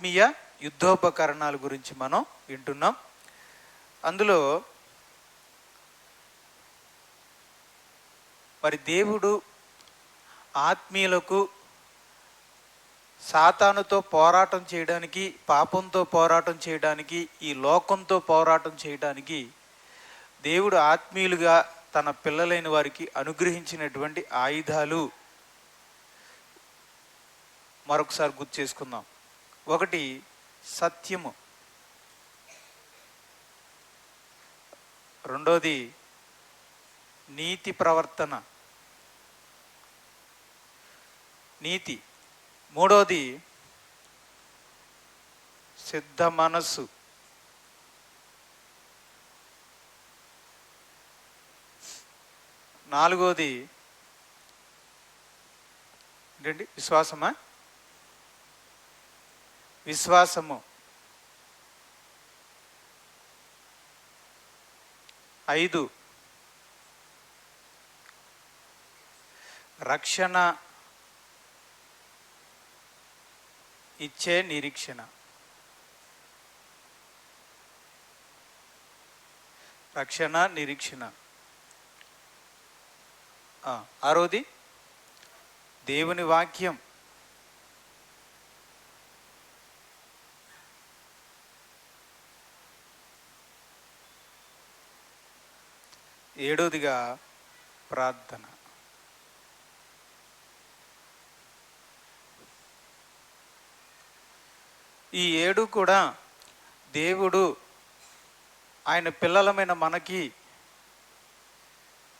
ఆత్మీయ యుద్ధోపకరణాల గురించి మనం వింటున్నాం. అందులో మరి దేవుడు ఆత్మీయులకు సాతానుతో పోరాటం చేయడానికి, పాపంతో పోరాటం చేయడానికి, ఈ లోకంతో పోరాటం చేయడానికి దేవుడు ఆత్మీయులుగా తన పిల్లలైన వారికి అనుగ్రహించినటువంటి ఆయుధాలు మరొకసారి గుర్తు చేసుకుందాం. ఒకటి సత్యము, రెండోది నీతి ప్రవర్తన, నీతి, మూడోది సిద్ధ మనస్సు, నాలుగోది ఏంటండి? విశ్వాసము, 5 రక్షణ ఇచ్చే నిరీక్షణ, రక్షణ నిరీక్షణ. 6వది దేవుని వాక్యం, 7వదిగా ప్రార్థన. ఈ 7 కూడా దేవుడు ఆయన పిల్లలమైన మనకి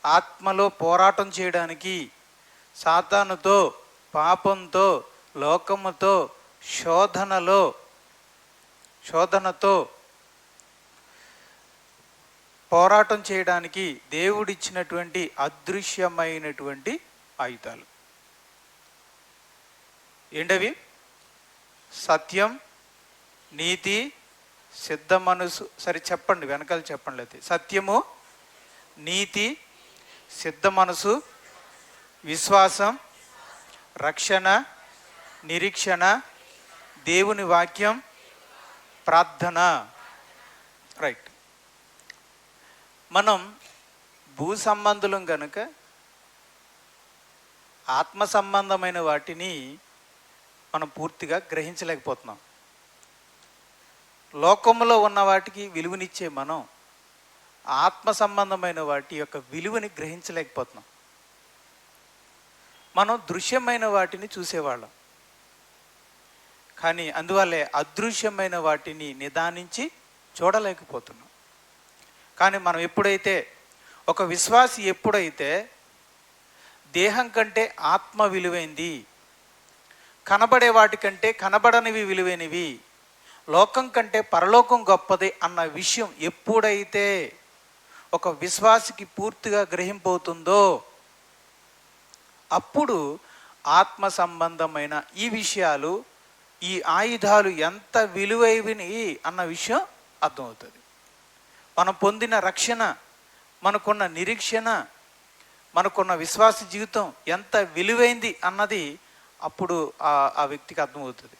ఆత్మలో పోరాటం చేయడానికి, సాతానుతో, పాపంతో, లోకముతో, శోధనతో పోరాటం చేయడానికి దేవుడిచ్చినటువంటి అదృశ్యమైనటువంటి ఆయుధాలు ఏంటవి? సత్యం, నీతి, సిద్ధ మనసు. సరే చెప్పండి, వెనకాల చెప్పండి. అయితే సత్యము, నీతి, సిద్ధ మనసు, విశ్వాసం, రక్షణ, నిరీక్షణ, దేవుని వాక్యం, ప్రార్థన. రైట్. మనం భూ సంబంధులం కనుక ఆత్మ సంబంధమైన వాటిని మనం పూర్తిగా గ్రహించలేకపోతున్నాం. లోకంలో ఉన్న వాటికి విలువనిచ్చే మనం ఆత్మ సంబంధమైన వాటి యొక్క విలువని గ్రహించలేకపోతున్నాం. మనం దృశ్యమైన వాటిని చూసేవాళ్ళం, కానీ అందువల్లే అదృశ్యమైన వాటిని నిదానించి చూడలేకపోతున్నాం. కానీ మనం ఎప్పుడైతే, ఒక విశ్వాసి ఎప్పుడైతే దేహం కంటే ఆత్మ విలువైంది, కనబడే వాటికంటే కనబడనివి విలువైనవి, లోకం కంటే పరలోకం గొప్పది అన్న విషయం ఎప్పుడైతే ఒక విశ్వాసికి పూర్తిగా గ్రహింపవుతుందో అప్పుడు ఆత్మ సంబంధమైన ఈ విషయాలు, ఈ ఆయుధాలు ఎంత విలువైనవి అన్న విషయం అర్థమవుతుంది. మనం పొందిన రక్షణ, మనకున్న నిరీక్షణ, మనకున్న విశ్వాస జీవితం ఎంత విలువైంది అన్నది అప్పుడు ఆ వ్యక్తికి అర్థమవుతుంది.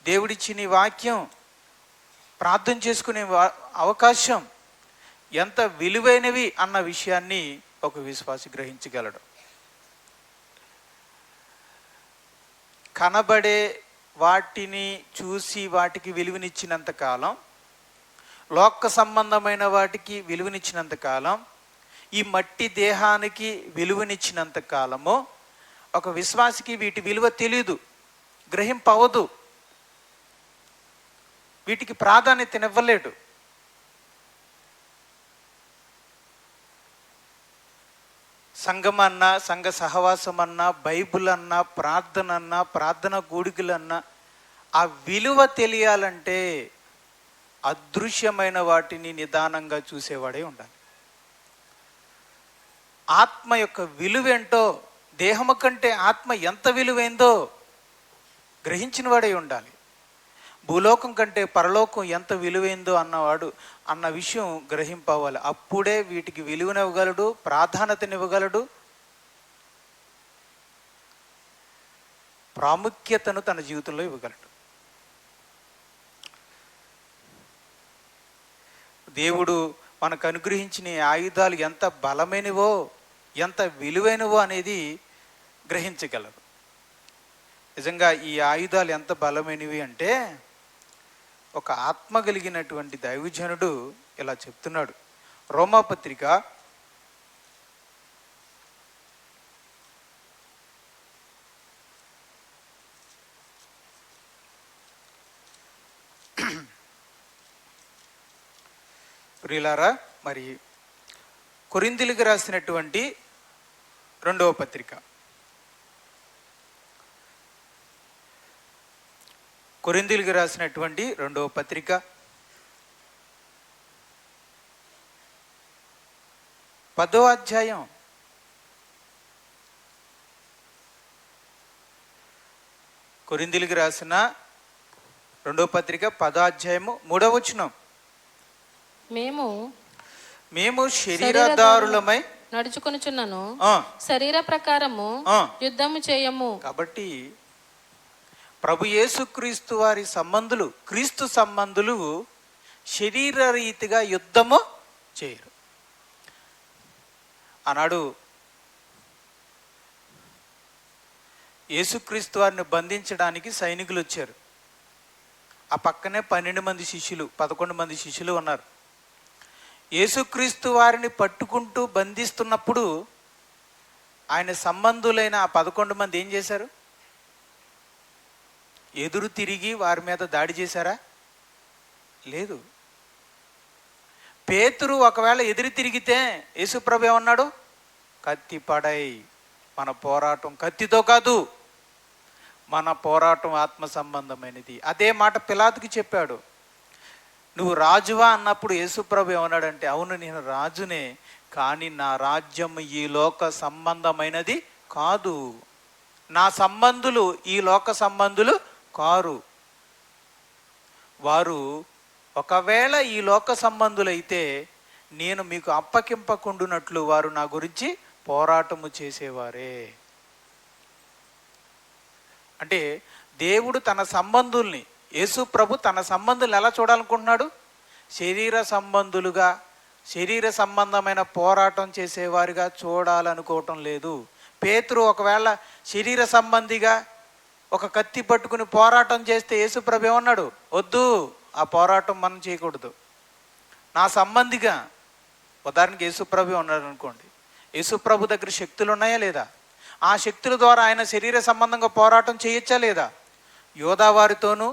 దేవుడిచ్చిన వాక్యం, ప్రార్థన చేసుకునే అవకాశం ఎంత విలువైనవి అన్న విషయాన్ని ఒక విశ్వాసి గ్రహించగలడు. కనబడే వాటిని చూసి వాటికి విలువనిచ్చినంత కాలం, లోక సంబంధమైన వాటికి విలువనిచ్చినంత కాలం, ఈ మట్టి దేహానికి విలువనిచ్చినంత కాలము ఒక విశ్వాసికి వీటి విలువ తెలియదు, గ్రహింపవదు, వీటికి ప్రాధాన్యతనివ్వలేడు. సంఘం అన్నా, సంఘ సహవాసం అన్నా, బైబుల్ అన్నా, ప్రార్థన అన్నా, ప్రార్థన కూడికలన్నా ఆ విలువ తెలియాలంటే అదృశ్యమైన వాటిని నిదానంగా చూసేవాడే ఉండాలి. ఆత్మ యొక్క విలువేంటో, దేహము కంటే ఆత్మ ఎంత విలువైందో గ్రహించిన వాడే ఉండాలి. భూలోకం కంటే పరలోకం ఎంత విలువైందో అన్న విషయం గ్రహింపవాలి. అప్పుడే వీటికి విలువనివ్వగలడు, ప్రాధాన్యతనివ్వగలడు, ప్రాముఖ్యతను తన జీవితంలో ఇవ్వగలడు. దేవుడు మనకు అనుగ్రహించిన ఈ ఆయుధాలు ఎంత బలమైనవో, ఎంత విలువైనవో అనేది గ్రహించగలరు. నిజంగా ఈ ఆయుధాలు ఎంత బలమైనవి అంటే, ఒక ఆత్మ కలిగినటువంటి దైవజనుడు ఇలా చెప్తున్నాడు. రోమాపత్రిక 'ప్రియులారా, మరి కొరింథీయులకు రాసినటువంటి 2వ పత్రిక, కొరింథీయులకు రాసినటువంటి 2వ పత్రిక 10వ అధ్యాయం, కొరింథీయులకు రాసిన 2వ పత్రిక 10వ అధ్యాయము 3వ వచనం, మేము శరీరధారులమై నడుచుకొనుచున్నాను, శరీర ప్రకారము యుద్ధము చేయము. కాబట్టి ప్రభు యేసుక్రీస్తు వారి సంబంధులు, క్రీస్తు సంబంధులు శరీర రీతిగా యుద్ధము చేయరు. ఆనాడు యేసుక్రీస్తు వారిని బంధించడానికి సైనికులు వచ్చారు. ఆ పక్కనే 12 మంది శిష్యులు, 11 మంది శిష్యులు ఉన్నారు. యేసుక్రీస్తు వారిని పట్టుకుంటూ బంధిస్తున్నప్పుడు ఆయన సంబంధులైన ఆ 11 మంది ఏం చేశారు? ఎదురు తిరిగి వారి మీద దాడి చేశారా? లేదు. పేతురు ఒకవేళ ఎదురు తిరిగితే యేసుప్రభు ఏమన్నాడు? కత్తి పడై, మన పోరాటం కత్తితో కాదు, మన పోరాటం ఆత్మ సంబంధమైనది. అదే మాట పిలాతుకి చెప్పాడు. నువ్వు రాజువా అన్నప్పుడు యేసుప్రభు ఏమన్నాడంటే, అవును నేను రాజునే, కానీ నా రాజ్యం ఈ లోక సంబంధమైనది కాదు, నా సంబంధులు ఈ లోక సంబంధులు కారు. వారు ఒకవేళ ఈ లోక సంబంధులైతే నేను మీకు అప్పగింపకుండునట్లు వారు నా గురించి పోరాటము చేసేవారే. అంటే దేవుడు తన సంబంధుల్ని, యేసు ప్రభు తన సంబంధులు ఎలా చూడాలనుకుంటున్నాడు? శరీర సంబంధులుగా, శరీర సంబంధమైన పోరాటం చేసేవారిగా చూడాలనుకోవటం లేదు. పేతురు ఒకవేళ శరీర సంబంధిగా ఒక కత్తి పట్టుకుని పోరాటం చేస్తే యేసు ప్రభు ఏమన్నాడు? వద్దు, ఆ పోరాటం మనం చేయకూడదు. నా సంబంధిగా, ఉదాహరణకి యేసు ప్రభు ఉన్నాడు అనుకోండి, యేసు ప్రభు దగ్గర శక్తులు ఉన్నాయా లేదా? ఆ శక్తుల ద్వారా ఆయన శరీర సంబంధంగా పోరాటం చేయొచ్చా లేదా? యోధా వారితోనూ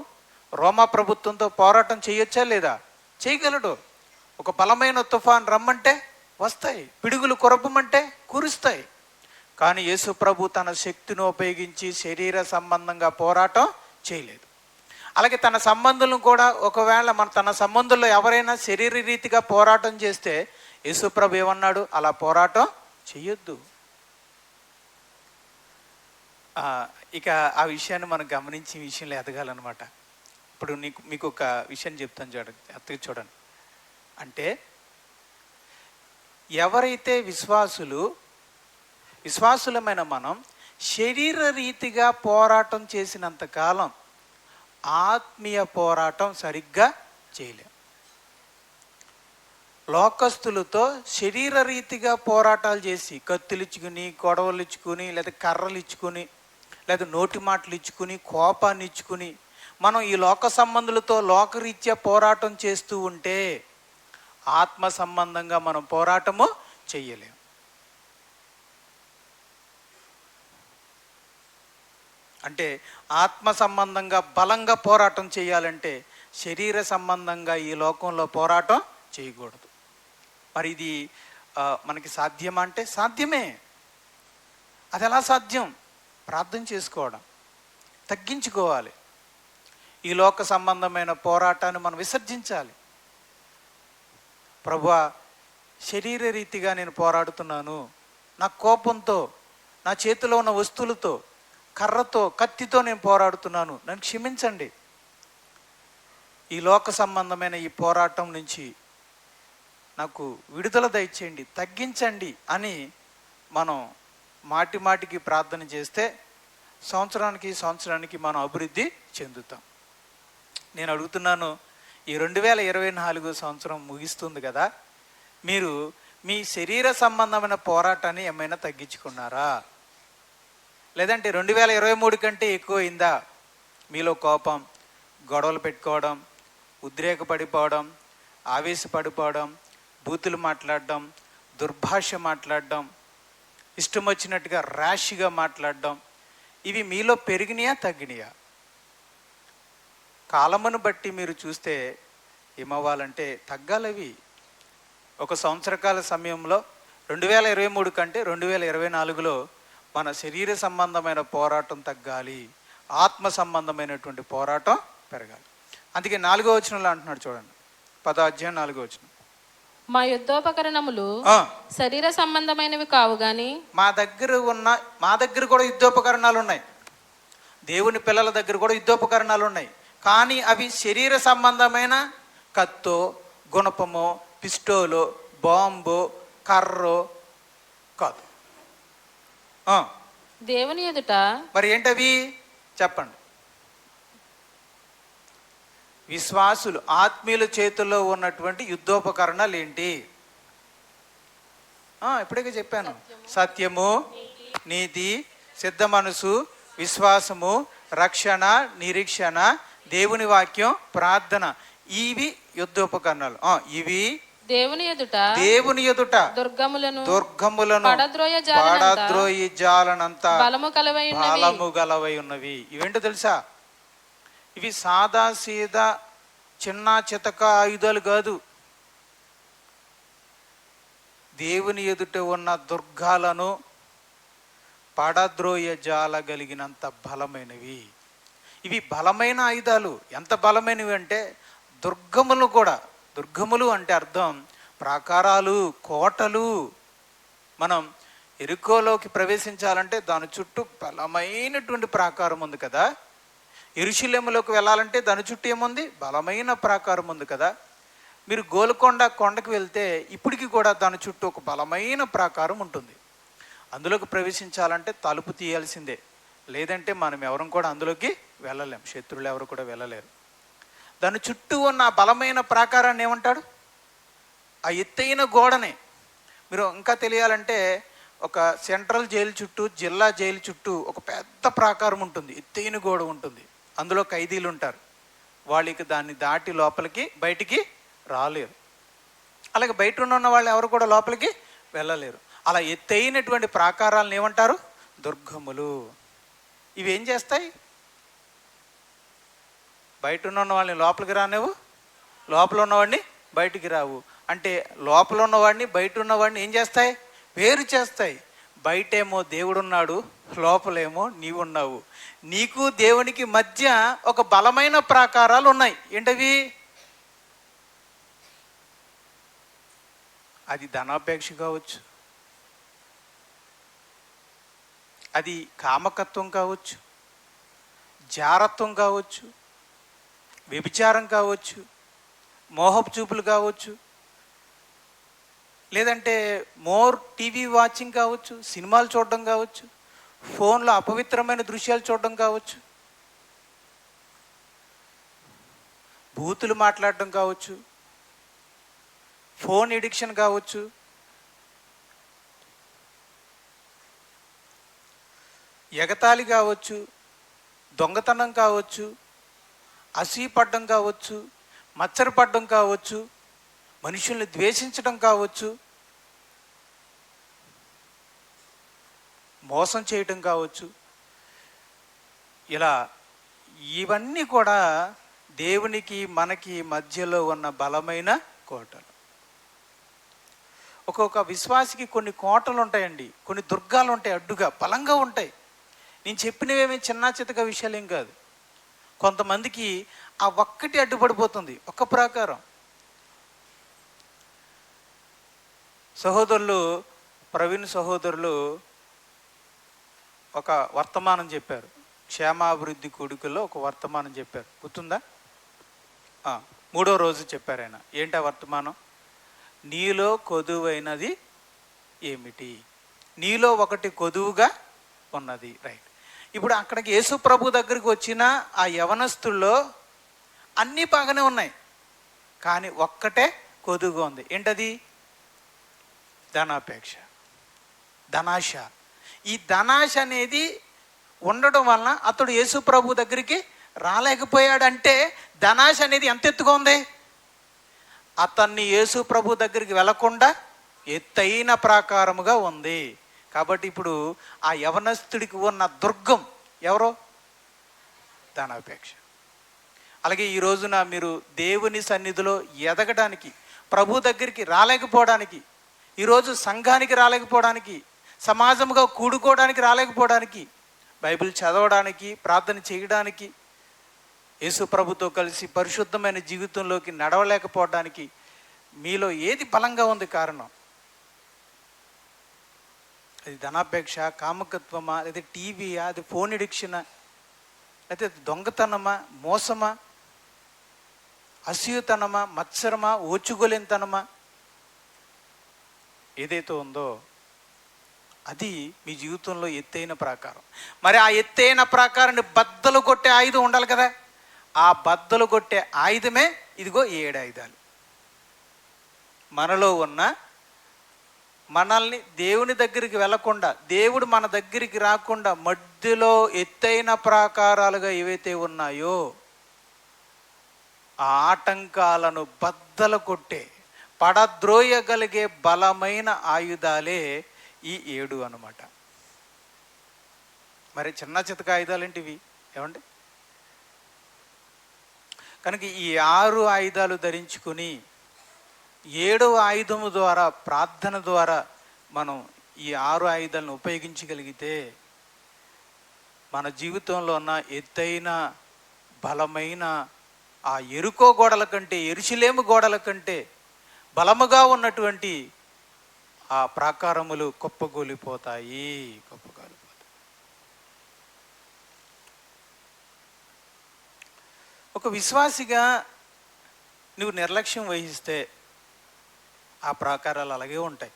రోమా ప్రభుత్వంతో పోరాటం చేయొచ్చా లేదా? చేయగలడు. ఒక బలమైన తుఫాన్ రమ్మంటే వస్తాయి, పిడుగులు కురపమంటే కురుస్తాయి. కానీ యేసు ప్రభు తన శక్తిని ఉపయోగించి శరీర సంబంధంగా పోరాటం చేయలేదు. అలాగే తన సంబంధులను కూడా ఒకవేళ తన సంబంధుల్లో ఎవరైనా శరీర రీతిగా పోరాటం చేస్తే యేసు ప్రభు ఏమన్నాడు? అలా పోరాటం చెయ్యొద్దు. ఇక ఆ విషయాన్ని మనం గమనించి ఈ విషయంలో ఎదగాలన్నమాట. ఇప్పుడు మీకు ఒక విషయం చెప్తాను, చూడండి. అంటే ఎవరైతే విశ్వాసులమైన మనం శరీర రీతిగా పోరాటం చేసినంత కాలం ఆత్మీయ పోరాటం సరిగ్గా చేయలేం. లోకస్తులతో శరీర రీతిగా పోరాటాలు చేసి కత్తులు ఇచ్చుకుని, గొడవలు ఇచ్చుకుని, లేదా కర్రలు ఇచ్చుకుని, లేదా నోటి మాటలు ఇచ్చుకుని, కోపాన్ని ఇచ్చుకుని మనం ఈ లోక సంబంధులతో లోకరీత్యా పోరాటం చేస్తూ ఉంటే ఆత్మ సంబంధంగా మనం పోరాటము చెయ్యలేం. అంటే ఆత్మ సంబంధంగా బలంగా పోరాటం చేయాలంటే శరీర సంబంధంగా ఈ లోకంలో పోరాటం చేయకూడదు. మరి ఇది మనకి సాధ్యమా అంటే సాధ్యమే. అది ఎలా సాధ్యం? ప్రార్థన చేసుకోవడం, తగ్గించుకోవాలి. ఈ లోక సంబంధమైన పోరాటాన్ని మనం విసర్జించాలి. ప్రభువా, శరీర రీతిగా నేను పోరాడుతున్నాను, నా కోపంతో, నా చేతిలో ఉన్న వస్తువులతో, కర్రతో, కత్తితో నేను పోరాడుతున్నాను, నన్ను క్షమించండి. ఈ లోక సంబంధమైన ఈ పోరాటం నుంచి నాకు విడుదల దయచేయండి, తగ్గించండి అని మనం మాటికి ప్రార్థన చేస్తే సంవత్సరానికి మనం అభివృద్ధి చెందుతాం. నేను అడుగుతున్నాను, ఈ 2024 సంవత్సరం ముగిస్తుంది కదా, మీరు మీ శరీర సంబంధమైన పోరాటాన్ని ఏమైనా తగ్గించుకున్నారా? లేదంటే 2023 కంటే ఎక్కువైందా? మీలో కోపం, గొడవలు పెట్టుకోవడం, ఉద్రేకపడిపోవడం, ఆవేశపడిపోవడం, బూతులు మాట్లాడడం, దుర్భాష మాట్లాడడం, ఇష్టం వచ్చినట్టుగా ర్యాష్గా మాట్లాడడం, ఇవి మీలో పెరిగినాయా తగ్గినాయా? కాలమును బట్టి మీరు చూస్తే ఏమవ్వాలంటే తగ్గాలవి. ఒక సంవత్సరకాల సమయంలో 2023 కంటే 2024లో మన శరీర సంబంధమైన పోరాటం తగ్గాలి, ఆత్మ సంబంధమైనటువంటి పోరాటం పెరగాలి. అందుకే 4వ వచనంలో అంటున్నాడు చూడండి, 10వ అధ్యాయం 4వ వచనం. మా యుద్ధోపకరణములు శరీర సంబంధమైనవి కావు గాని మా దగ్గర కూడా యుద్ధోపకరణాలు ఉన్నాయి. దేవుని పిల్లల దగ్గర కూడా యుద్ధోపకరణాలు ఉన్నాయి. కానీ అవి శరీర సంబంధమైన కత్తో, గుణపమో, పిస్టోలో, బాంబో, కర్రో కాదు. దేవుని ఎదుట మరి ఏంటవి చెప్పండి? విశ్వాసులు ఆత్మీయుల చేతుల్లో ఉన్నటువంటి యుద్ధోపకరణాలు ఏంటి? ఇప్పుడే చెప్పాను. సత్యము, నీతి, సిద్ధ మనసు, విశ్వాసము, రక్షణ, నిరీక్షణ, దేవుని వాక్యం, ప్రార్థన, ఇవి యుద్ధోపకరణాలు. ఇవి దేవుని ఎదుట దుర్గములను పడద్రోయి జాలనంత బలము గలవై ఉన్నవి. ఇవేంటో తెలుసా? ఇవి సాదా సీదా చిన్న చితక ఆయుధాలు కాదు. దేవుని ఎదుట ఉన్న దుర్గాలను పడద్రోయ జాలగలిగినంత బలమైనవి. ఇవి బలమైన ఆయుధాలు. ఎంత బలమైనవి అంటే దుర్గములు అంటే అర్థం ప్రాకారాలు, కోటలు. మనం ఎరుకోలోకి ప్రవేశించాలంటే దాని చుట్టూ బలమైనటువంటి ప్రాకారం ఉంది కదా. యెరూషలేములోకి వెళ్ళాలంటే దాని చుట్టూ ఏముంది? బలమైన ప్రాకారం ఉంది కదా. మీరు గోల్కొండ కొండకు వెళ్తే ఇప్పటికీ కూడా దాని చుట్టూ ఒక బలమైన ప్రాకారం ఉంటుంది. అందులోకి ప్రవేశించాలంటే తలుపు తీయాల్సిందే, లేదంటే మనం ఎవరం కూడా అందులోకి వెళ్ళలేం. శత్రువులు ఎవరు కూడా వెళ్ళలేరు. దాని చుట్టూ ఉన్న బలమైన ప్రాకారాన్ని ఏమంటాడు? ఆ ఎత్తైన గోడనే. మీరు ఇంకా తెలియాలంటే ఒక సెంట్రల్ జైలు చుట్టూ, జిల్లా జైలు చుట్టూ ఒక పెద్ద ప్రాకారం ఉంటుంది, ఎత్తైన గోడ ఉంటుంది. అందులో ఖైదీలు ఉంటారు. వాళ్ళకి దాన్ని దాటి లోపలికి బయటికి రాలేరు. అలాగే బయట ఉన్న వాళ్ళు ఎవరు కూడా లోపలికి వెళ్ళలేరు. అలా ఎత్తైనటువంటి ప్రాకారాలను ఏమంటారు? దుర్గములు. ఇవి ఏం చేస్తాయి? బయట ఉన్న వాళ్ళని లోపలికి రానివ్వు, లోపల ఉన్నవాడిని బయటికి రావు. అంటే లోపల ఉన్నవాడిని బయట ఉన్నవాడిని ఏం చేస్తాయి? వేరు చేస్తాయి. బయటేమో దేవుడున్నాడు, లోపలేమో నీవున్నావు. నీకు దేవునికి మధ్య ఒక బలమైన ప్రాకారాలు ఉన్నాయి. ఏంటవి? అది ధనాపేక్ష కావచ్చు, అది కామకత్వం కావచ్చు, జారత్వం కావచ్చు, వ్యభిచారం కావచ్చు, మోహపు చూపులు కావచ్చు, లేదంటే మోర్ టీవీ వాచింగ్ కావచ్చు, సినిమాలు చూడడం కావచ్చు, ఫోన్లో అపవిత్రమైన దృశ్యాలు చూడడం కావచ్చు, బూతులు మాట్లాడడం కావచ్చు, ఫోన్ ఎడిక్షన్ కావచ్చు, ఎగతాళి కావచ్చు, దొంగతనం కావచ్చు, అసూయపడడం కావచ్చు, మచ్చరపడడం కావచ్చు, మనుషుల్ని ద్వేషించడం కావచ్చు, మోసం చేయటం కావచ్చు. ఇలా ఇవన్నీ కూడా దేవునికి మనకి మధ్యలో ఉన్న బలమైన కోటలు. ఒక్కొక్క విశ్వాసికి కొన్ని కోటలు ఉంటాయండి, కొన్ని దుర్గాలు ఉంటాయి, అడ్డుగా బలంగా ఉంటాయి. నేను చెప్పినవేమీ చిన్న చితక విషయాలు ఏం కాదు. కొంతమందికి ఆ ఒక్కటి అడ్డుపడిపోతుంది, ఒక్క ప్రాకారం. ప్రవీణ్ సహోదరులు ఒక వర్తమానం చెప్పారు. క్షేమాభివృద్ధి కూడికల్లో ఒక వర్తమానం చెప్పారు, గుర్తుందా? 3వ రోజు చెప్పారు ఆయన. ఏంటి ఆ వర్తమానం? నీలో కొదువైనది ఏమిటి? నీలో ఒకటి కొదువుగా ఉన్నది. రైట్. ఇప్పుడు అక్కడికి యేసు ప్రభు దగ్గరికి వచ్చిన ఆ యవనస్తుల్లో అన్నీ బాగానే ఉన్నాయి. కానీ ఒక్కటే కొదువుగా ఉంది. ఏంటది? ధనాపేక్ష, ధనాశ. ఈ ధనాశ అనేది ఉండడం వలన అతడు యేసు ప్రభు దగ్గరికి రాలేకపోయాడంటే ధనాశ అనేది ఎంత ఎత్తుగా ఉంది? అతన్ని యేసు ప్రభు దగ్గరికి వెళ్లకుండా ఎత్తైన ప్రాకారముగా ఉంది. కాబట్టి ఇప్పుడు ఆ యవనస్తుడికి ఉన్న దుర్గం ఎవరో? ధనాపేక్ష. అలాగే ఈ రోజున మీరు దేవుని సన్నిధిలో ఎదగడానికి, ప్రభు దగ్గరికి రాలేకపోవడానికి, ఈరోజు సంఘానికి రాలేకపోవడానికి, సమాజముగా కూడుకోవడానికి రాలేకపోవడానికి, బైబిల్ చదవడానికి, ప్రార్థన చేయడానికి, యేసు ప్రభుతో కలిసి పరిశుద్ధమైన జీవితంలోకి నడవలేకపోవడానికి మీలో ఏది బలంగా ఉంది కారణం? అది ధనాపేక్ష, కామకత్వమా, లేదా టీవీయా, అది ఫోన్ ఎడిక్షనా, అయితే దొంగతనమా, మోసమా, అసూయతనమా, మత్సరమా, ఓచుగోలేనితనమా? ఏదైతే ఉందో అది మీ జీవితంలో ఎత్తైన ప్రాకారం. మరి ఆ ఎత్తైన ప్రాకారాన్ని బద్దలు కొట్టే ఆయుధం ఉండాలి కదా. ఆ బద్దలు కొట్టే ఆయుధమే ఇదిగో 7 ఆయుధాలు. మనలో ఉన్న, మనల్ని దేవుని దగ్గరికి వెళ్లకుండా, దేవుడు మన దగ్గరికి రాకుండా మధ్యలో ఎత్తైన ప్రాకారాలుగా ఏవైతే ఉన్నాయో ఆ ఆటంకాలను బద్దలు కొట్టే, పడద్రోయగలిగే బలమైన ఆయుధాలే ఈ 7 అన్నమాట. మరి చిన్న చితక ఆయుధాలు ఏంటివి ఏమండి? కనుక ఈ 6 ఆయుధాలు ధరించుకుని 7వ ఆయుధము ద్వారా, ప్రార్థన ద్వారా మనం ఈ 6 ఆయుధాలను ఉపయోగించగలిగితే మన జీవితంలో ఉన్న ఎత్తైన బలమైన ఆ ఎరుకో గోడల కంటే, యెరూషలేము గోడల కంటే బలముగా ఉన్నటువంటి ఆ ప్రాకారములు కుప్పగూలిపోతాయి. ఒక విశ్వాసిగా నువ్వు నిర్లక్ష్యం వహిస్తే ఆ ప్రాకారాలు అలాగే ఉంటాయి.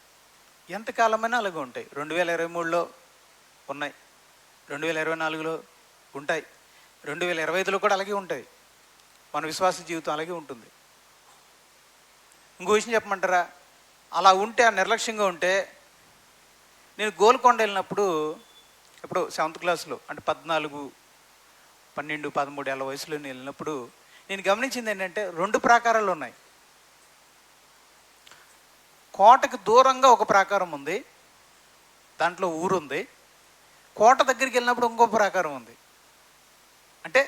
ఎంతకాలమైనా అలాగే ఉంటాయి. 2023లో ఉన్నాయి, 2024లో ఉంటాయి, 2025లో కూడా అలాగే ఉంటాయి. మన విశ్వాస జీవితం అలాగే ఉంటుంది. ఇంకో విషయం చెప్పమంటారా? అలా ఉంటే, ఆ నిర్లక్ష్యంగా ఉంటే, నేను గోల్కొండ వెళ్ళినప్పుడు, ఎప్పుడు 7th క్లాస్లో, అంటే 14, 12, 13 ఏళ్ళ వయసులో నేను వెళ్ళినప్పుడు నేను గమనించింది ఏంటంటే 2 ప్రాకారాలు ఉన్నాయి. కోటకు దూరంగా ఒక ప్రాకారం ఉంది, దాంట్లో ఊరుంది. కోట దగ్గరికి వెళ్ళినప్పుడు ఇంకో ప్రాకారం ఉంది. అంటే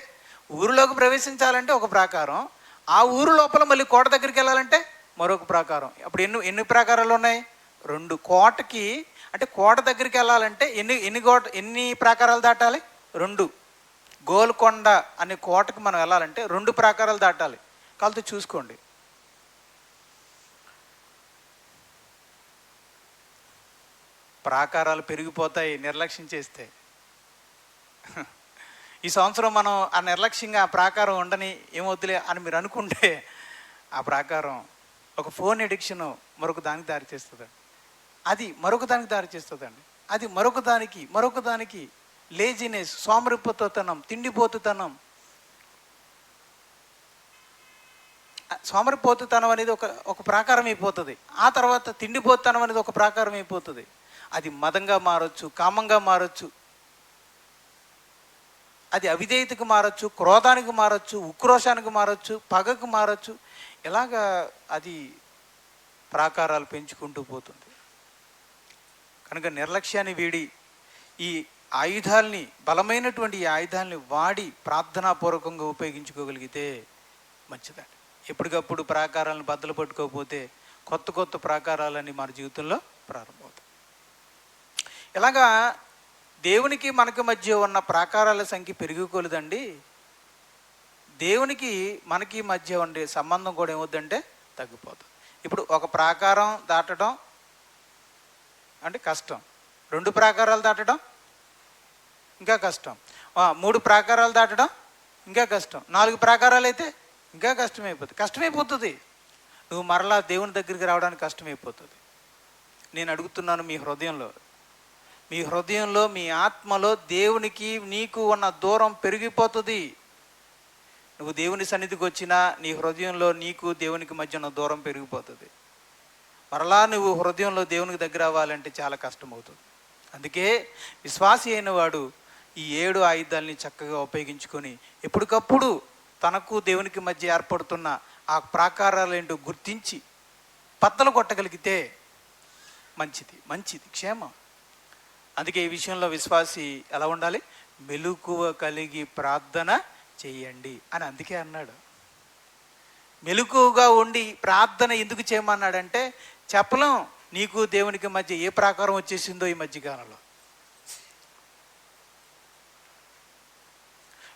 ఊరిలోకి ప్రవేశించాలంటే ఒక ప్రాకారం, ఆ ఊరు లోపల మళ్ళీ కోట దగ్గరికి వెళ్ళాలంటే మరొక ప్రాకారం. అప్పుడు ఎన్ని ప్రాకారాలు ఉన్నాయి? 2. కోటకి, అంటే కోట దగ్గరికి వెళ్ళాలంటే ఎన్ని ప్రాకారాలు దాటాలి? 2. గోల్కొండ అనే కోటకు మనం వెళ్ళాలంటే 2 ప్రాకారాలు దాటాలి. కాళ్ళతో చూసుకోండి. ప్రాకారాలు పెరిగిపోతాయి నిర్లక్ష్యం చేస్తే. ఈ సంవత్సరం మనం ఆ నిర్లక్ష్యంగా ఆ ప్రాకారం ఉండని, ఏమొద్దులే అని మీరు అనుకుంటే ఆ ప్రాకారం ఒక ఫోన్ ఎడిక్షన్ మరొక దానికి దారి చేస్తుందండి. అది మరొక దానికి దారి చేస్తుందండి. అది మరొక దానికి లేజినెస్, సోమరిపోతుతనం, తిండిపోతుతనం. సోమరిపోతుతనం అనేది ఒక ప్రాకారం అయిపోతుంది. ఆ తర్వాత తిండిపోతుతనం అనేది ఒక ప్రాకారం అయిపోతుంది. అది మదంగా మారచ్చు, కామంగా మారచ్చు, అది అవిధేయతకు మారచ్చు, క్రోధానికి మారచ్చు, ఉక్రోషానికి మారచ్చు, పగకు మారచ్చు. ఇలాగా అది ప్రాకారాలు పెంచుకుంటూ పోతుంది. కనుక నిర్లక్ష్యాన్ని వీడి ఈ ఆయుధాల్ని, బలమైనటువంటి ఈ ఆయుధాలని వాడి ప్రార్థనాపూర్వకంగా ఉపయోగించుకోగలిగితే మంచిదండి. ఎప్పటికప్పుడు ప్రాకారాలను బద్దలు పట్టుకోకపోతే కొత్త ప్రాకారాలన్నీ మన జీవితంలో ప్రారంభమవుతాయి. ఇలాగా దేవునికి మనకి మధ్య ఉన్న ప్రాకారాల సంఖ్య పెరిగికోలేదండి. దేవునికి మనకి మధ్య ఉండే సంబంధం కూడా ఏమవుద్దంటే తగ్గిపోతుంది. ఇప్పుడు ఒక ప్రాకారం దాటడం అంటే కష్టం, 2 ప్రాకారాలు దాటడం ఇంకా కష్టం, 3 ప్రాకారాలు దాటడం ఇంకా కష్టం, 4 ప్రాకారాలు అయితే ఇంకా కష్టమైపోతుంది. నువ్వు మరలా దేవుని దగ్గరికి రావడానికి కష్టమైపోతుంది. నేను అడుగుతున్నాను, మీ హృదయంలో మీ ఆత్మలో దేవునికి నీకు ఉన్న దూరం పెరిగిపోతుంది. నువ్వు దేవుని సన్నిధికి వచ్చినా నీ హృదయంలో నీకు దేవునికి మధ్యన దూరం పెరిగిపోతుంది. మరలా నువ్వు హృదయంలో దేవునికి దగ్గర అవ్వాలంటే చాలా కష్టమవుతుంది. అందుకే విశ్వాసి అయిన వాడు ఈ 7 ఆయుధాలని చక్కగా ఉపయోగించుకొని ఎప్పటికప్పుడు తనకు దేవునికి మధ్య ఏర్పడుతున్న ఆ ప్రాకారాలు ఏంటో గుర్తించి బద్దలు కొట్టగలిగితే మంచిది క్షేమం. అందుకే ఈ విషయంలో విశ్వాసి ఎలా ఉండాలి? మెలకువ కలిగి ప్రార్థన చెయ్యండి అని అందుకే అన్నాడు. మెలకువగా ఉండి ప్రార్థన ఎందుకు చేయమన్నాడంటే చెప్పలేం నీకు దేవునికి మధ్య ఏ ప్రాకారం వచ్చేసిందో ఈ మధ్యకాలంలో.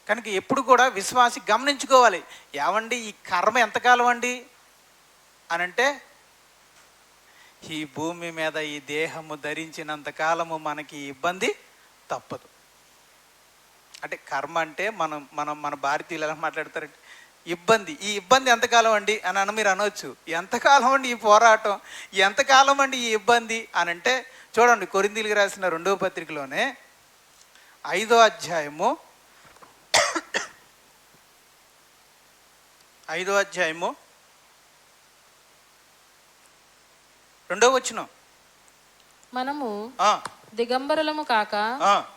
కనుక ఎప్పుడు కూడా విశ్వాసి గమనించుకోవాలి, ఏమండి ఈ కర్మ ఎంతకాలం అండి అనంటే, ఈ భూమి మీద ఈ దేహము ధరించినంత కాలము మనకి ఇబ్బంది తప్పదు. అంటే కర్మ అంటే మన భారతీయులు ఎలా మాట్లాడతారంటే ఇబ్బంది, ఈ ఇబ్బంది ఎంతకాలం అండి అని మీరు అనవచ్చు. ఎంతకాలం అండి ఈ పోరాటం, ఎంతకాలం అండి ఈ ఇబ్బంది అని అంటే, చూడండి కొరింథీయులకు రాసిన 2వ పత్రికలోనే 5వ అధ్యాయము 2వ వచనం. మనము దిగంబరులము కాక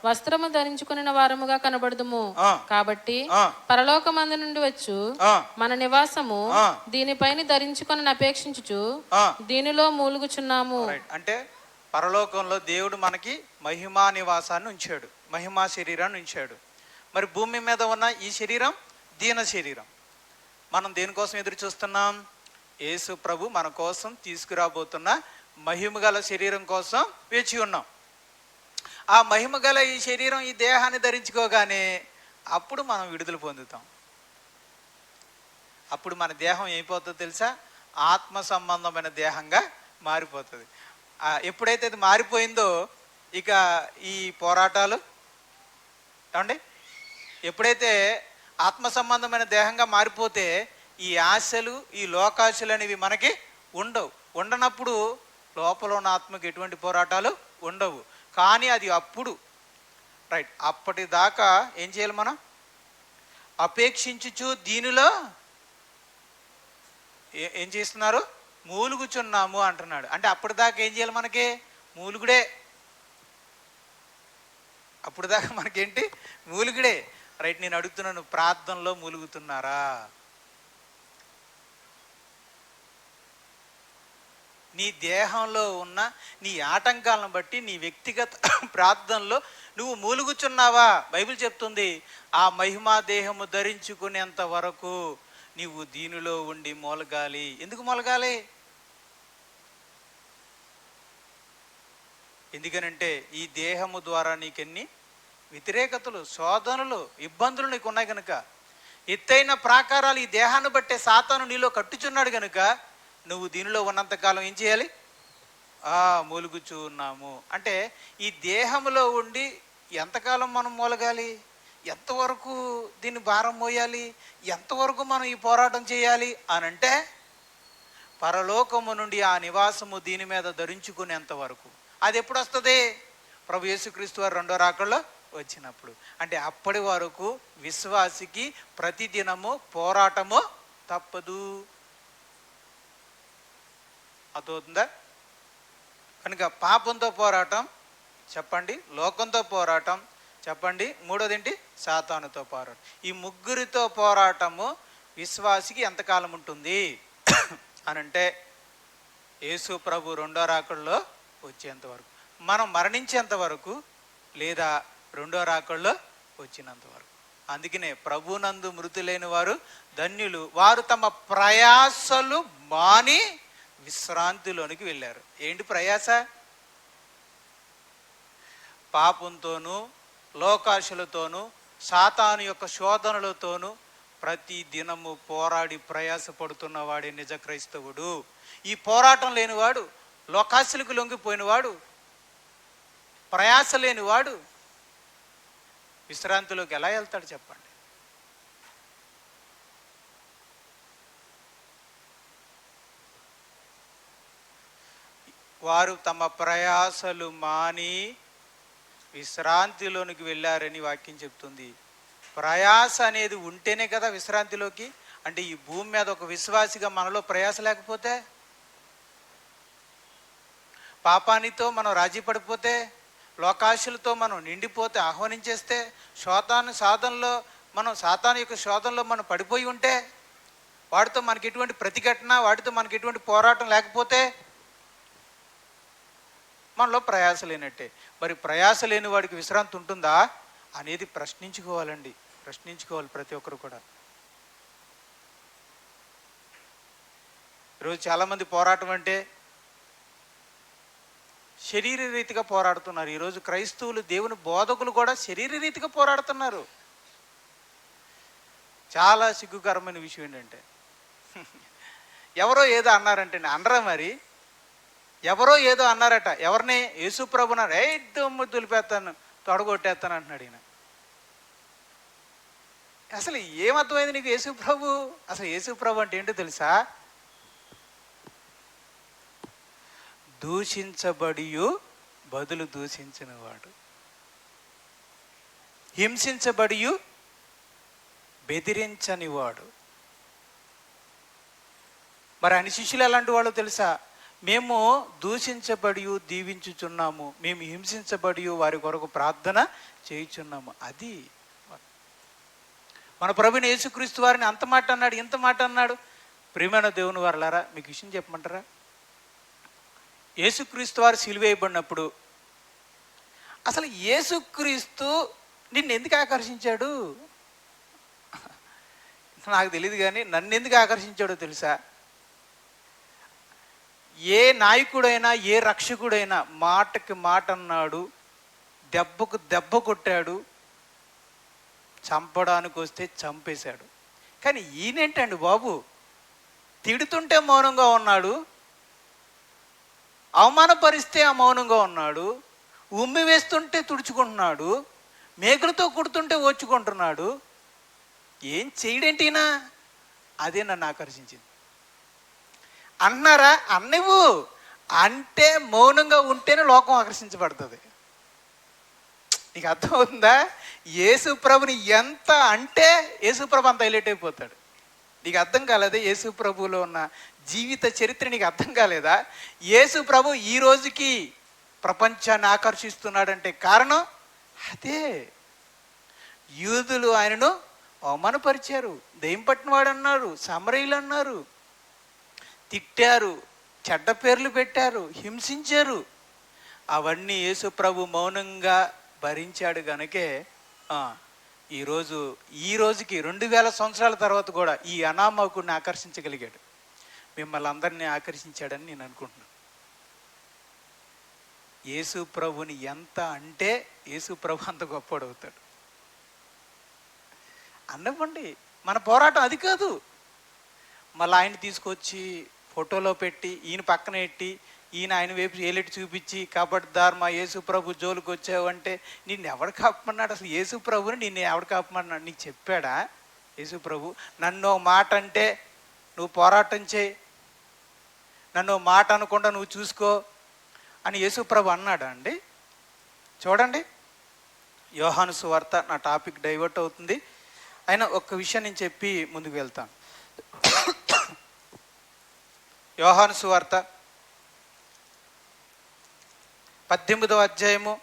వస్త్రము ధరించుకున్న వారముగా కనబడదుము. కాబట్టి పరలోకమందు నుండి వచ్చు మన నివాసము దీనిపైన ధరించుకొని అపేక్షించుచు దీనిలో మూలుగుచున్నాము. అంటే పరలోకంలో దేవుడు మనకి మహిమా నివాసాన్ని ఉంచాడు, మహిమా శరీరాన్ని ఉంచాడు. మరి భూమి మీద ఉన్న ఈ శరీరం దీన శరీరం. మనం దేనికోసం ఎదురు చూస్తున్నాం? యేసు ప్రభు మన కోసం తీసుకురాబోతున్న మహిమగల శరీరం కోసం వేచి ఉన్నాం. ఆ మహిమగల ఈ శరీరం ఈ దేహాన్ని ధరించుకోగానే అప్పుడు మనం విడుదల పొందుతాం. అప్పుడు మన దేహం ఏమైపోతుందో తెలుసా? ఆత్మ సంబంధమైన దేహంగా మారిపోతుంది. ఎప్పుడైతే అది మారిపోయిందో ఇక ఈ పోరాటాలు ఏమండి, ఎప్పుడైతే ఆత్మ సంబంధమైన దేహంగా మారిపోతే ఈ ఆశలు ఈ లోకాశలు అనేవి మనకి ఉండనప్పుడు లోపల ఉన్న ఆత్మకి ఎటువంటి పోరాటాలు ఉండవు. కానీ అది అప్పుడు రైట్, అప్పటిదాకా ఏం చేయాలి? మనం అపేక్షించుచు దీనిలో ఏం చేస్తున్నారు? మూలుగుచున్నాము అంటున్నాడు. అంటే అప్పటిదాకా ఏం చేయాలి? మనకి మూలుగుడే. అప్పటిదాకా మనకేంటి? మూలుగుడే. రైట్, నేను అడుగుతున్నాను, ప్రార్థనలో మూలుగుతున్నారా? నీ దేహంలో ఉన్న నీ ఆటంకాలను బట్టి నీ వ్యక్తిగత ప్రార్థనలో నువ్వు మూలుగుచున్నావా? బైబిల్ చెప్తుంది, ఆ మహిమా దేహము ధరించుకునేంత వరకు నీవు దీనిలో ఉండి మూలగాలి. ఎందుకు మూలగాలి? ఎందుకనంటే ఈ దేహము ద్వారా నీకెన్ని వ్యతిరేకతలు, శోధనలు, ఇబ్బందులు నీకు ఉన్నాయి కనుక, ఎత్తైన ప్రాకారాలు ఈ దేహాన్ని బట్టే సాతాను నీలో కట్టుచున్నాడు కనుక నువ్వు దీనిలో ఉన్నంతకాలం ఏం చేయాలి? మూలుగుచూ ఉన్నాము. అంటే ఈ దేహంలో ఉండి ఎంతకాలం మనం మూలగాలి? ఎంతవరకు దీన్ని భారం మోయాలి? ఎంతవరకు మనం ఈ పోరాటం చేయాలి అనంటే, పరలోకము నుండి ఆ నివాసము దీని మీద ధరించుకునేంత వరకు. అది ఎప్పుడు వస్తుంది? ప్రభు యేసుక్రీస్తు వారు 2వ రాకడలో వచ్చినప్పుడు. అంటే అప్పటి వరకు విశ్వాసికి ప్రతిదినము పోరాటము తప్పదు. అర్థమవుతుందా? కనుక పాపంతో పోరాటం చెప్పండి, లోకంతో పోరాటం చెప్పండి, మూడోది ఏంటి? సాతానుతో పోరాటం. ఈ ముగ్గురితో పోరాటము విశ్వాసికి ఎంతకాలం ఉంటుంది అనంటే, యేసు ప్రభు 2వ రాకడలో వచ్చేంత వరకు, మనం మరణించేంత వరకు, లేదా 2వ రాకడలో వచ్చినంత వరకు. అందుకనే ప్రభునందు మృతి లేని వారు ధన్యులు, వారు తమ ప్రయాసలు మాని విశ్రాంతిలోనికి వెళ్ళారు. ఏంటి ప్రయాస? పాపంతోనూ లోకాశలతోనూ సాతాను యొక్క శోధనలతోనూ ప్రతి దినము పోరాడి ప్రయాస పడుతున్న వాడే నిజ క్రైస్తవుడు. ఈ పోరాటం లేనివాడు, లోకాశలకు లొంగిపోయినవాడు, ప్రయాస లేనివాడు విశ్రాంతిలోకి ఎలా వెళ్తాడు చెప్పండి? వారు తమ ప్రయాసలు మాని విశ్రాంతిలోనికి వెళ్ళారని వాక్యం చెప్తుంది. ప్రయాస అనేది ఉంటేనే కదా విశ్రాంతిలోకి. అంటే ఈ భూమి మీద ఒక విశ్వాసిగా మనలో ప్రయాస లేకపోతే, పాపానితో మనం రాజీ పడిపోతే, లోకాశలతో మనం నిండిపోతే, ఆహ్వానించేస్తే, సాతాను యొక్క శోధనలో మనం పడిపోయి ఉంటే, వాడితో మనకి ఎటువంటి ప్రతిఘటన, వాడితో మనకి ఎటువంటి పోరాటం లేకపోతే మనలో ప్రయాస లేనట్టే. మరి ప్రయాస లేని వాడికి విశ్రాంతి ఉంటుందా అనేది ప్రశ్నించుకోవాలి ప్రతి ఒక్కరు కూడా. ఈరోజు చాలామంది పోరాటం అంటే శరీర రీతిగా పోరాడుతున్నారు. ఈరోజు క్రైస్తవులు, దేవుని బోధకులు కూడా శరీర రీతిగా పోరాడుతున్నారు. చాలా సిగ్గుకరమైన విషయం ఏంటంటే, ఎవరో ఏదో అన్నారంటే, అనరా మరి, ఎవరో ఏదో అన్నారట, ఎవరిని? యేసుప్రభున్నారు. దుమ్ము దులిపేస్తాను, తొడగొట్టేస్తాను అంటున్నాడు ఈయన. అసలు ఏమర్థమైంది నీకు యేసుప్రభు? అసలు యేసుప్రభు అంటే ఏంటో తెలుసా? దూషించబడియు బదులు దూషించిన వాడు, హింసించబడియు బెదిరించని వాడు. మరి ఆయన శిష్యులు ఎలాంటి వాళ్ళు తెలుసా? మేము దూషించబడి దీవించుచున్నాము, మేము హింసించబడి వారి కొరకు ప్రార్థన చేయుచున్నాము. అది మన ప్రభుని యేసుక్రీస్తు వారిని అంత మాట అన్నాడు, ఇంత మాట అన్నాడు. ప్రియమైన దేవుని వారలారా, మీకు విషయం చెప్పమంటారా? యేసుక్రీస్తు వారు సిలువేయబడినప్పుడు అసలు యేసుక్రీస్తు నిన్ను ఎందుకు ఆకర్షించాడు? నాకు తెలియదు, కానీ నన్ను ఎందుకు ఆకర్షించాడో తెలుసా? ఏ నాయకుడైనా, ఏ రక్షకుడైనా మాటకి మాట అన్నాడు, దెబ్బకు దెబ్బ కొట్టాడు, చంపడానికి వస్తే చంపేశాడు. కానీ ఈయనేంటండి బాబు, తిడుతుంటే మౌనంగా ఉన్నాడు, అవమానపరిస్తే ఆ మౌనంగా ఉన్నాడు, ఉమ్మి వేస్తుంటే తుడుచుకుంటున్నాడు, మేకులతో కుడుతుంటే ఓర్చుకుంటున్నాడు. ఏం చేయడేంటినా? అదే నన్ను ఆకర్షించింది. అన్నారా? అన్నవు అంటే మౌనంగా ఉంటేనే లోకం ఆకర్షించబడుతుంది. నీకు అర్థమవుతుందా? యేసుప్రభుని ఎంత అంటే యేసుప్రభు అంత హైలైట్ అయిపోతాడు. నీకు అర్థం కాలేదా? యేసుప్రభులో ఉన్న జీవిత చరిత్ర నీకు అర్థం కాలేదా? యేసుప్రభు ఈ రోజుకి ప్రపంచాన్ని ఆకర్షిస్తున్నాడంటే కారణం అదే. యూదులు ఆయనను అవమానపరిచారు, దెయ్యం పట్టినవాడు అన్నారు, సమరయులు అన్నారు, తిట్టారు, చెడ్డ పేర్లు పెట్టారు, హింసించారు. అవన్నీ యేసు ప్రభు మౌనంగా భరించాడు గనుకే ఈ రోజుకి 2000 సంవత్సరాల తర్వాత కూడా ఈ అనామకుడిని ఆకర్షించగలిగాడు. మిమ్మల్ని అందరినీ ఆకర్షించాడని నేను అనుకుంటున్నాను. యేసు ప్రభుని ఎంత అంటే యేసు ప్రభు అంత గొప్పడవుతాడు. అన్నవ్వండి, మన పోరాటం అది కాదు. మళ్ళీ ఆయన తీసుకొచ్చి ఫోటోలో పెట్టి, ఈయన పక్కన పెట్టి, ఈయన ఆయన వైపు ఏలెట్టి చూపించి, కబడ్దార్ మా యేసు ప్రభు జోలికి వచ్చావు అంటే నిన్ను ఎవడు కాపమన్నాడు? అసలు యేసు ప్రభుని నిన్ను ఎవడు కాపమన్నాడు? నీకు చెప్పాడా యేసు ప్రభు? నన్ను మాట అంటే నువ్వు పోరాటం చేయి, నన్ను మాట అనకుండా నువ్వు చూసుకో అని యేసు ప్రభు అన్నాడా అండి? చూడండి, యోహాను సువార్త. నా టాపిక్ డైవర్ట్ అవుతుంది, అయినా ఒక్క విషయం నేను చెప్పి ముందుకు వెళ్తాను. యోహాను సువార్త 18వ అధ్యాయము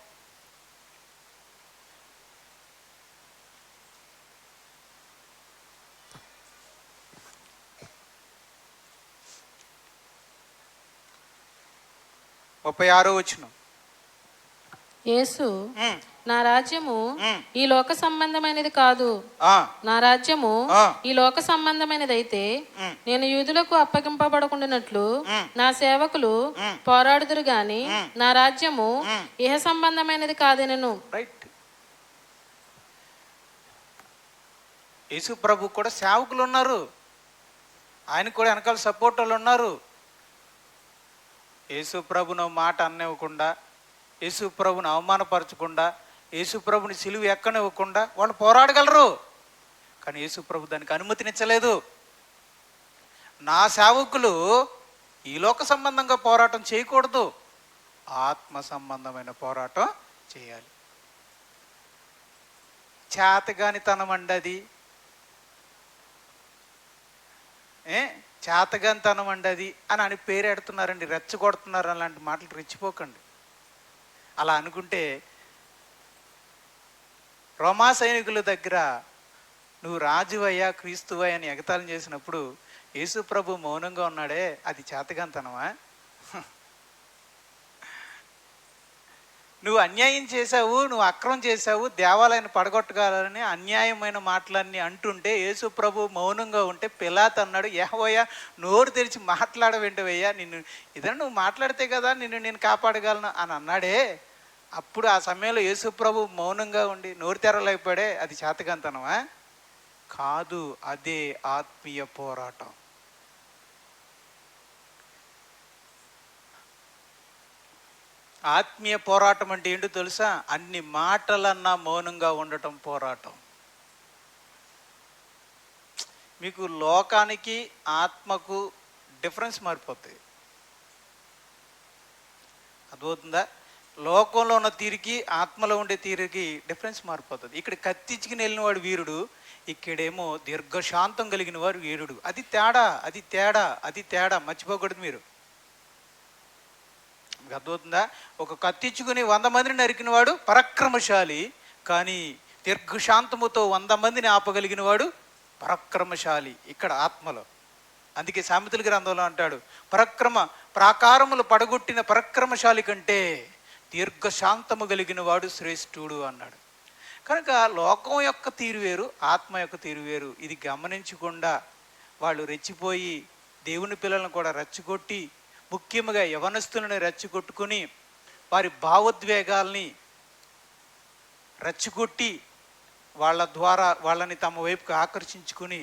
36వ వచనం. యేసు, నా రాజ్యము ఈ లోక సంబంధమైనది కాదు. నా రాజ్యము ఈ లోక సంబంధమైనది అయితే నేను యూదులకు అప్పగింపబడకుండానట్లు నా సేవకులు పోరాడుదురు గాని నా రాజ్యము ఇహ సంబంధమైనది కాదనెను. రైట్. యేసు ప్రభు కూడా సేవకులు ఉన్నారు, ఆయన కూడా వెనకాల సపోర్ట్ వాళ్ళు ఉన్నారు. యేసు ప్రభును మాట అన్నివ్వకుండా, యేసు ప్రభుని అవమానపరచకుండా, యేసు ప్రభుని సిలువ ఎక్కనివ్వకుండా వాళ్ళు పోరాడగలరు. కానీ యేసు ప్రభు దానికి అనుమతినిచ్చలేదు. నా సేవకులు ఈ లోక సంబంధంగా పోరాటం చేయకూడదు, ఆత్మ సంబంధమైన పోరాటం చేయాలి. చేతగానితనం అండి అది. చేతగానితనం అండి అది అని పేరు ఎడుతున్నారండి, రెచ్చగొడుతున్నారు. అలాంటి మాటలు రెచ్చిపోకండి. అలా అనుకుంటే రోమా సైనికుల దగ్గర నువ్వు రాజువయ్యా క్రీస్తువయ్యా అని ఎగతాళం చేసినప్పుడు యేసు ప్రభు మౌనంగా ఉన్నాడే, అది చేతగానితనమా? నువ్వు అన్యాయం చేశావు, నువ్వు అక్రమం చేశావు, దేవాలయాన్ని పడగొట్టగలని అన్యాయమైన మాటలన్నీ అంటుంటే యేసు ప్రభు మౌనంగా ఉంటే పిలాతు అన్నాడు, యెహోవా నోరు తెరిచి మాట్లాడవేంటివయ్యా, నిన్ను ఇదే నువ్వు మాట్లాడితే కదా నేను కాపాడగలను అని అన్నాడే. అప్పుడు ఆ సమయంలో యేసు ప్రభు మౌనంగా ఉండి నోరు తెరలేకపోయాడే, అది చేతగానితనమా? కాదు, అదే ఆత్మీయ పోరాటం. ఆత్మీయ పోరాటం అంటే ఏంటో తెలుసా? అన్ని మాటలన్నా మౌనంగా ఉండటం పోరాటం. మీకు లోకానికి ఆత్మకు డిఫరెన్స్ మారిపోతాయి. అర్థమవుతుందా? లోకంలో ఉన్న తీరికి ఆత్మలో ఉండే తీరికి డిఫరెన్స్ మారిపోతుంది. ఇక్కడ కత్తించుకుని వెళ్ళిన వాడు వీరుడు, ఇక్కడేమో దీర్ఘశాంతం కలిగిన వారు వీరుడు. అది తేడా, అది తేడా, అది తేడా. మర్చిపోకూడదు మీరు. అర్థమవుతుందా? ఒక కత్తించుకుని 100 మందిని నరికిన వాడు పరాక్రమశాలి, కానీ దీర్ఘశాంతముతో 100 మందిని ఆపగలిగిన వాడు పరాక్రమశాలి ఇక్కడ ఆత్మలో. అందుకే సామెతల గ్రంథంలో అంటాడు, ప్రాకారములు పడగొట్టిన పరాక్రమశాలి కంటే దీర్ఘశాంతము కలిగిన వాడు శ్రేష్ఠుడు అన్నాడు. కనుక లోకం యొక్క తీరు వేరు, ఆత్మ యొక్క తీరు వేరు. ఇది గమనించకుండా వాళ్ళు రెచ్చిపోయి దేవుని పిల్లలను కూడా రెచ్చగొట్టి, ముఖ్యంగా యవనస్తులను రెచ్చగొట్టుకుని వారి భావోద్వేగాల్ని రెచ్చగొట్టి వాళ్ళ ద్వారా వాళ్ళని తమ వైపుకు ఆకర్షించుకుని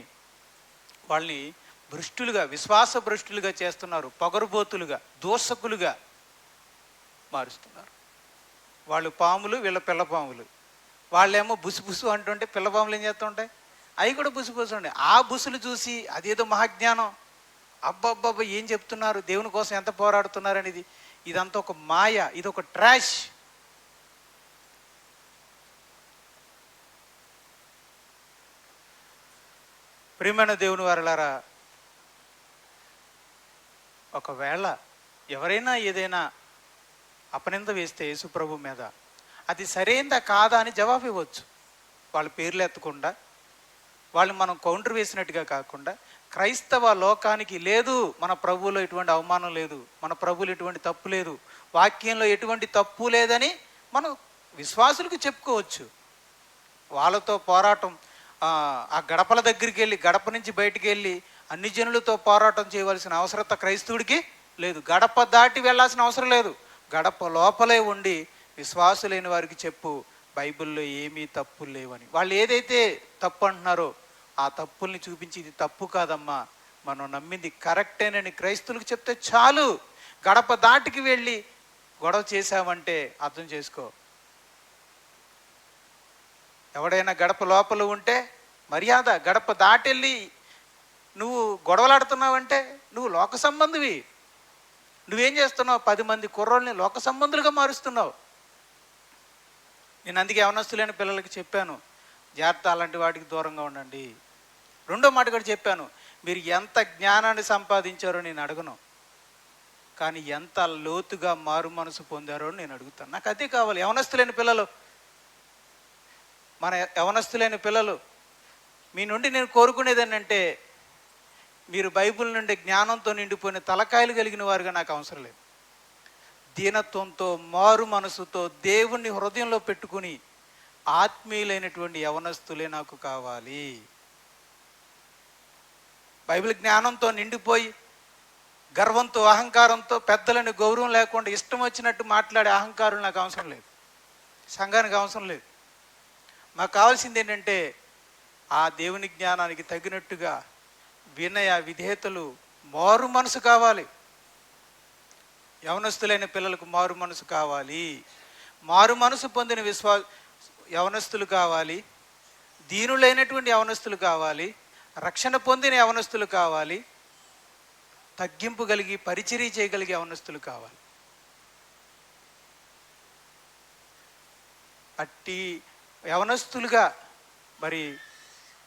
వాళ్ళని భ్రష్టులుగా, విశ్వాస భ్రష్టులుగా చేస్తున్నారు. పొగరుబోతులుగా, దోషకులుగా మారుస్తున్నారు. వాళ్ళు పాములు, వీళ్ళ పిల్లపాములు. వాళ్ళేమో బుసుబుసు అంటుంటే పిల్లపాములు ఏం చేస్తుంటాయి? అవి కూడా బుసుబుసు ఉండే. ఆ బుసులు చూసి అదేదో మహాజ్ఞానం, అబ్బబ్బబ్బ ఏం చెప్తున్నారు, దేవుని కోసం ఎంత పోరాడుతున్నారు అనేది. ఇదంతా ఒక మాయ, ఇది ఒక ట్రాష్. ప్రియమైన దేవుని వారలారా, ఒకవేళ ఎవరైనా ఏదైనా అపనింద వేస్తే యేసుప్రభు మీద, అది సరైనదా కాదా అని జవాబు ఇవ్వచ్చు. వాళ్ళ పేర్లు ఎత్తకుండా, వాళ్ళు మనం కౌంటర్ వేసినట్టుగా కాకుండా, క్రైస్తవ లోకానికి లేదు మన ప్రభువులో ఎటువంటి అవమానం లేదు, మన ప్రభువులో ఎటువంటి తప్పు లేదు, వాక్యంలో ఎటువంటి తప్పు లేదని మనం విశ్వాసులకు చెప్పుకోవచ్చు. వాళ్ళతో పోరాటం, ఆ గడపల దగ్గరికి వెళ్ళి, గడప నుంచి బయటికి వెళ్ళి అన్ని జనులతో పోరాటం చేయవలసిన అవసరత క్రైస్తవుడికి లేదు. గడప దాటి వెళ్ళాల్సిన అవసరం లేదు. గడప లోపలే ఉండి విశ్వాసులైన వారికి చెప్పు, బైబిల్లో ఏమీ తప్పులు లేవని. వాళ్ళు ఏదైతే తప్పు అంటున్నారో ఆ తప్పుల్ని చూపించి, ఇది తప్పు కాదమ్మా, మనం నమ్మింది కరెక్టేనని క్రైస్తవులకు చెప్తే చాలు. గడప దాటికి వెళ్ళి గొడవ చేశామంటే అర్థం చేసుకో, ఎవడైనా గడప లోపల ఉంటే మర్యాద. గడప దాటెళ్ళి నువ్వు గొడవలాడుతున్నావంటే నువ్వు లోక సంబంధివి. నువ్వేం చేస్తున్నావు? 10 మంది కుర్రోళ్ళని లోక సంబంధులుగా మారుస్తున్నావు. నేను అందుకే యవనస్తులైన పిల్లలకి చెప్పాను, జాగ్రత్త, అలాంటి వాటికి దూరంగా ఉండండి. రెండో మాట కూడా చెప్పాను, మీరు ఎంత జ్ఞానాన్ని సంపాదించారో నేను అడగను, కానీ ఎంత లోతుగా మారు మనసు పొందారో నేను అడుగుతాను. నాకు అదే కావాలి. యవనస్తులైన పిల్లలు, మన యవనస్తులైన పిల్లలు, మీ నుండి నేను కోరుకునేది ఏంటంటే, మీరు బైబిల్ నుండి జ్ఞానంతో నిండిపోయిన తలకాయలు కలిగిన వారుగా నాకు అవసరం లేదు. దీనత్వంతో, మారు మనసుతో, దేవుణ్ణి హృదయంలో పెట్టుకుని ఆత్మీయులైనటువంటి యవనస్తులే నాకు కావాలి. బైబిల్ జ్ఞానంతో నిండిపోయి గర్వంతో, అహంకారంతో, పెద్దలని గౌరవం లేకుండా ఇష్టం వచ్చినట్టు మాట్లాడే అహంకారం నాకు అవసరం లేదు, సంఘానికి అవసరం లేదు. మాకు కావాల్సింది ఏంటంటే, ఆ దేవుని జ్ఞానానికి తగినట్టుగా వినయ విధేయతలు, మారు మనసు కావాలి. యవనస్తులైన పిల్లలకు మారు మనసు కావాలి. మారు మనసు పొందిన యవనస్తులు కావాలి. దీనులైనటువంటి యవనస్తులు కావాలి. రక్షణ పొందిన యవనస్తులు కావాలి. తగ్గింపు కలిగి పరిచర్య చేయగలిగే యవనస్తులు కావాలి. అట్టి యవనస్తులుగా మరి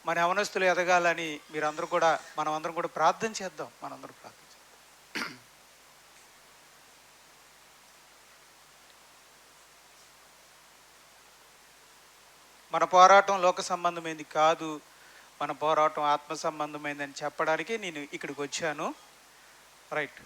మన యవనస్తులు ఎదగాలని మీరందరూ కూడా మనమందరం కూడా ప్రార్థన చేద్దాం. మనందరం ప్రార్థన చేద్దాం. మన పోరాటం లోక సంబంధమైంది కాదు, మన పోరాటం ఆత్మ సంబంధమైందని చెప్పడానికి నేను ఇక్కడికి వచ్చాను. రైట్.